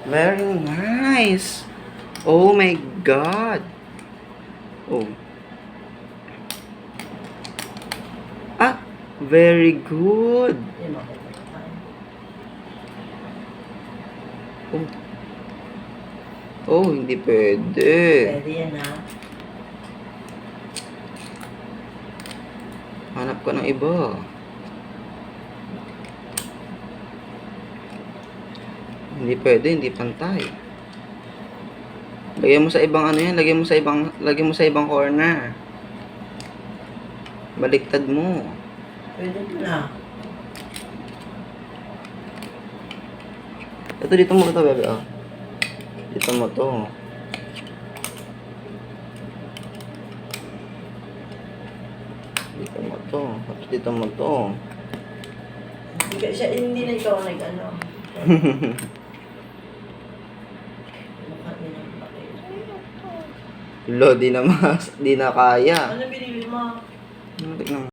Very nice. Oh my God. Oh. Ah, very good. Oh. Oh, hindi pwede. Pwede yan, ha? Hanap ka ng iba. Hindi pwede, hindi pantay. Lagyan mo sa ibang ano yan, lagyan mo sa ibang corner. Baliktad mo. Pwede ko na. Ito, dito mo ito, bebe, oh. Dito mo to. Dito mo to. Tapos dito mo to. Hindi na ikaw nag-ano. Mukha niya ng laki. Lo, di na kaya. Ano binili mo? Tignan mo.